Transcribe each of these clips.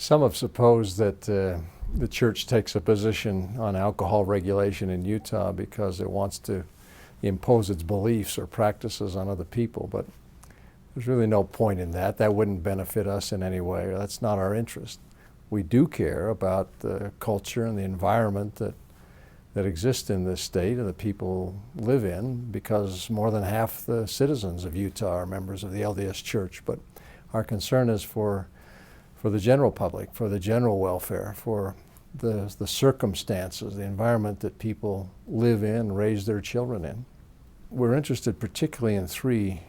Some have supposed that the church takes a position on alcohol regulation in Utah because it wants to impose its beliefs or practices on other people, but there's really no point in that. That wouldn't benefit us in any way. That's not our interest. We do care about the culture and the environment that exists in this state and the people live in, because more than half the citizens of Utah are members of the LDS Church. But our concern is for the general public, for the general welfare, for the circumstances, the environment that people live in, raise their children in. We're interested particularly in three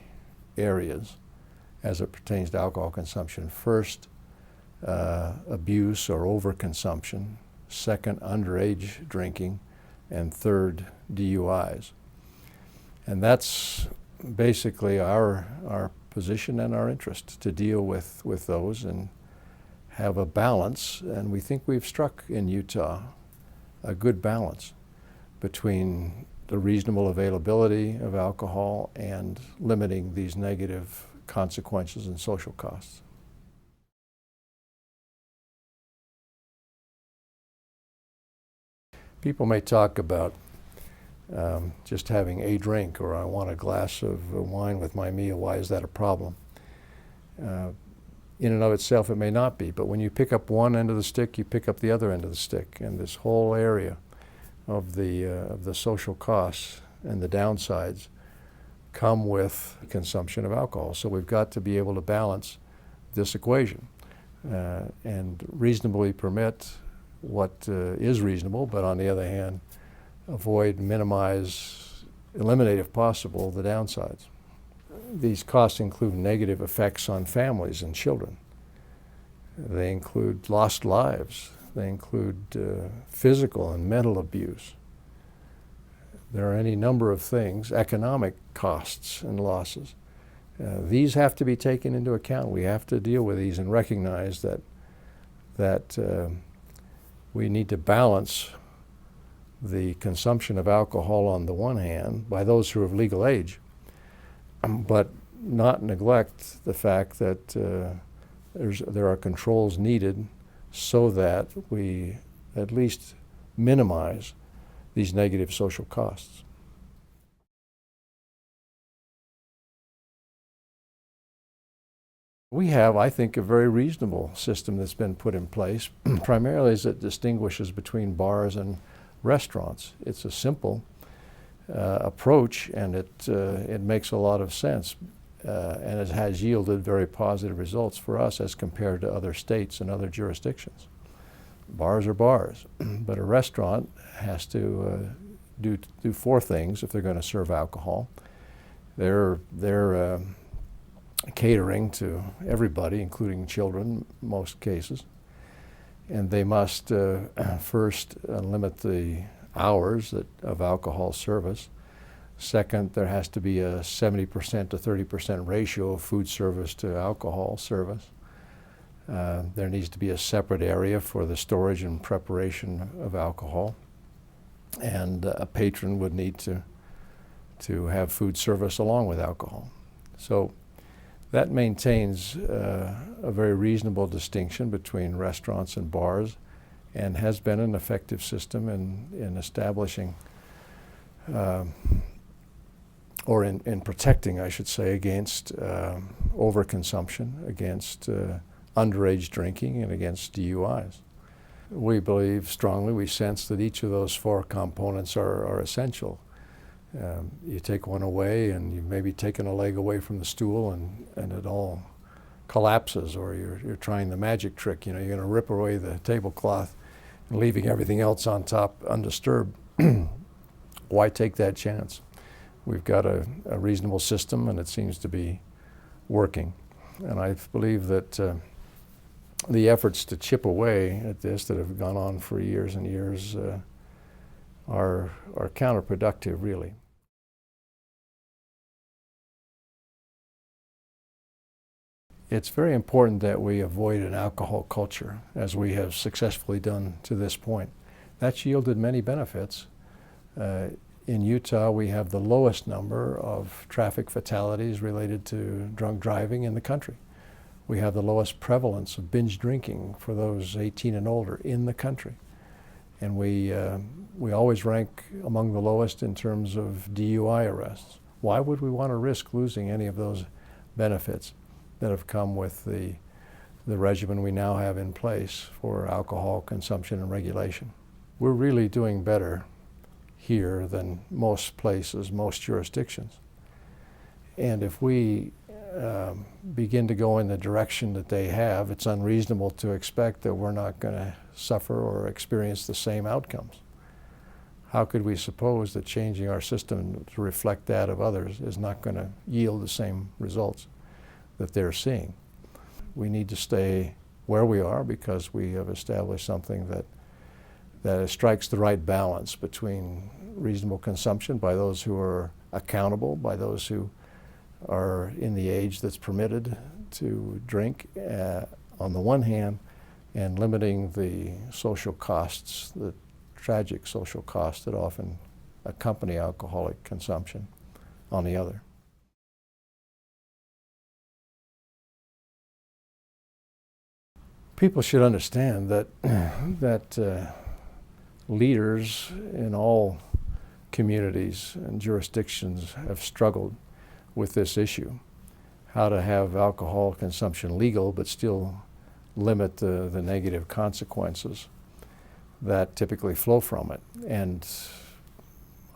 areas as it pertains to alcohol consumption. First, abuse or overconsumption. Second, underage drinking. And third, DUIs. And that's basically our position and our interest, to deal with those and have a balance. And we think we've struck in Utah a good balance between the reasonable availability of alcohol and limiting these negative consequences and social costs. People may talk about just having a drink, or I want a glass of wine with my meal. Why is that a problem? In and of itself, it may not be, but when you pick up one end of the stick, you pick up the other end of the stick, and this whole area of the social costs and the downsides come with consumption of alcohol. So we've got to be able to balance this equation and reasonably permit what is reasonable, but on the other hand, avoid, minimize, eliminate if possible the downsides. These costs include negative effects on families and children. They include lost lives. They include physical and mental abuse. There are any number of things, economic costs and losses. These have to be taken into account. We have to deal with these and recognize that we need to balance the consumption of alcohol on the one hand by those who are of legal age, but not neglect the fact that there are controls needed so that we at least minimize these negative social costs. We have, I think, a very reasonable system that's been put in place, primarily as it distinguishes between bars and restaurants. It's a simple approach, and it makes a lot of sense, and it has yielded very positive results for us as compared to other states and other jurisdictions. Bars are bars, but a restaurant has to do four things if they're going to serve alcohol. They're catering to everybody, including children, in most cases. And they must first limit the hours of alcohol service. Second, there has to be a 70% to 30% ratio of food service to alcohol service. There needs to be a separate area for the storage and preparation of alcohol. And a patron would need to have food service along with alcohol. So that maintains a very reasonable distinction between restaurants and bars, and has been an effective system in establishing or in protecting, I should say, against overconsumption, against underage drinking, and against DUIs. We believe strongly, we sense that each of those four components are essential. You take one away and you've maybe taken a leg away from the stool and it all collapses, or you're trying the magic trick. You're going to rip away the tablecloth and leaving everything else on top undisturbed. Why take that chance? We've got a reasonable system, and it seems to be working. And I believe that the efforts to chip away at this that have gone on for years and years are counterproductive, really. It's very important that we avoid an alcohol culture, as we have successfully done to this point. That's yielded many benefits. In Utah, we have the lowest number of traffic fatalities related to drunk driving in the country, We have the lowest prevalence of binge drinking for those 18 and older in the country. And we always rank among the lowest in terms of DUI arrests. Why would we want to risk losing any of those benefits that have come with the regimen we now have in place for alcohol consumption and regulation? We're really doing better here than most places, most jurisdictions. And if we begin to go in the direction that they have, it's unreasonable to expect that we're not going to suffer or experience the same outcomes. How could we suppose that changing our system to reflect that of others is not going to yield the same results that they're seeing? We need to stay where we are because we have established something that strikes the right balance between reasonable consumption by those who are accountable, by those who are in the age that's permitted to drink on the one hand, and limiting the social costs, the tragic social costs that often accompany alcoholic consumption on the other. People should understand that leaders in all communities and jurisdictions have struggled with this issue, how to have alcohol consumption legal but still limit the negative consequences that typically flow from it. And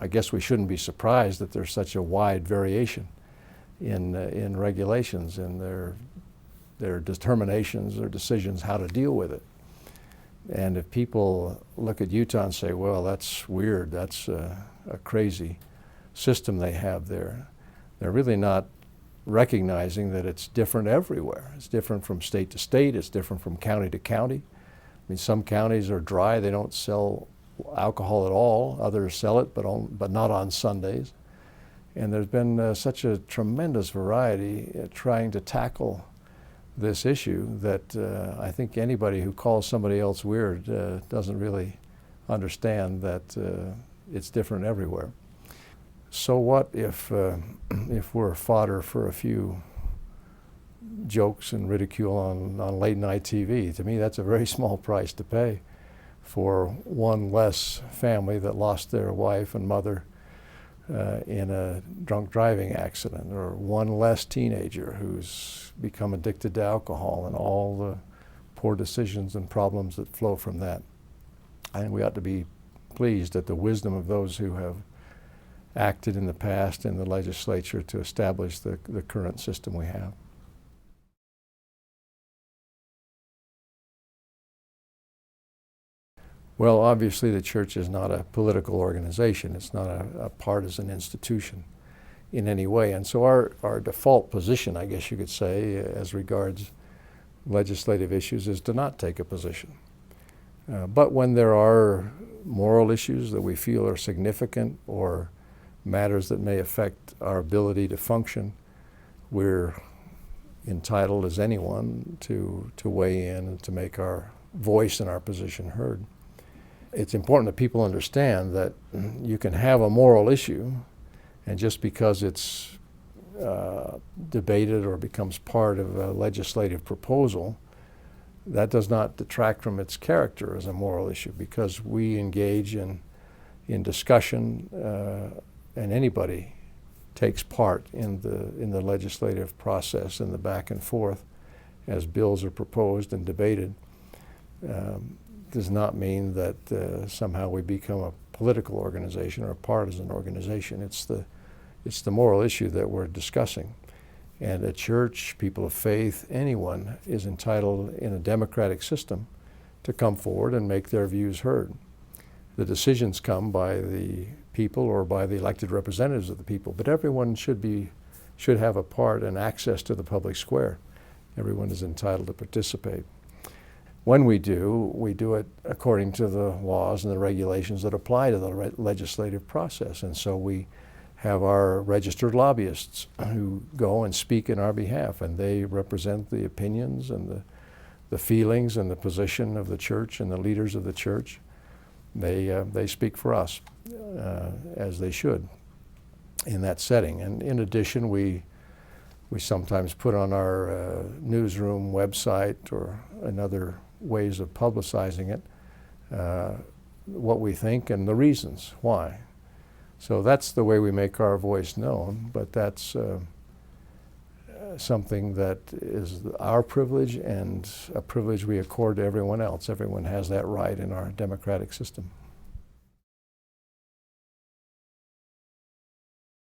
I guess we shouldn't be surprised that there's such a wide variation in regulations and their determinations or decisions how to deal with it. And if people look at Utah and say, well, that's weird, that's a crazy system they have there, they're really not recognizing that it's different everywhere. It's different from state to state, it's different from county to county. I mean, some counties are dry, they don't sell alcohol at all. Others sell it, but not on Sundays. And there's been such a tremendous variety trying to tackle this issue that I think anybody who calls somebody else weird doesn't really understand that it's different everywhere. So what if we're fodder for a few jokes and ridicule on late night TV? To me, that's a very small price to pay for one less family that lost their wife and mother in a drunk driving accident, or one less teenager who's become addicted to alcohol and all the poor decisions and problems that flow from that. I think we ought to be pleased at the wisdom of those who have acted in the past in the legislature to establish the current system we have. Well, obviously the church is not a political organization. It's not a partisan institution in any way. And so our default position, I guess you could say, as regards legislative issues is to not take a position. But when there are moral issues that we feel are significant or matters that may affect our ability to function, we're entitled as anyone to weigh in and to make our voice and our position heard. It's important that people understand that you can have a moral issue, and just because it's debated or becomes part of a legislative proposal, that does not detract from its character as a moral issue, because we engage in discussion and anybody takes part in the legislative process and the back and forth as bills are proposed and debated. Does not mean that somehow we become a political organization or a partisan organization. It's the moral issue that we're discussing. And a church, people of faith, anyone is entitled in a democratic system to come forward and make their views heard. The decisions come by the people or by the elected representatives of the people, but everyone should have a part and access to the public square. Everyone is entitled to participate. When we do it according to the laws and the regulations that apply to the legislative process. And so we have our registered lobbyists who go and speak in our behalf, and they represent the opinions and the feelings and the position of the church and the leaders of the church. They speak for us, as they should, in that setting. And in addition, we We sometimes put on our newsroom website or in other ways of publicizing it what we think and the reasons why. So that's the way we make our voice known, but that's something that is our privilege and a privilege we accord to everyone else. Everyone has that right in our democratic system.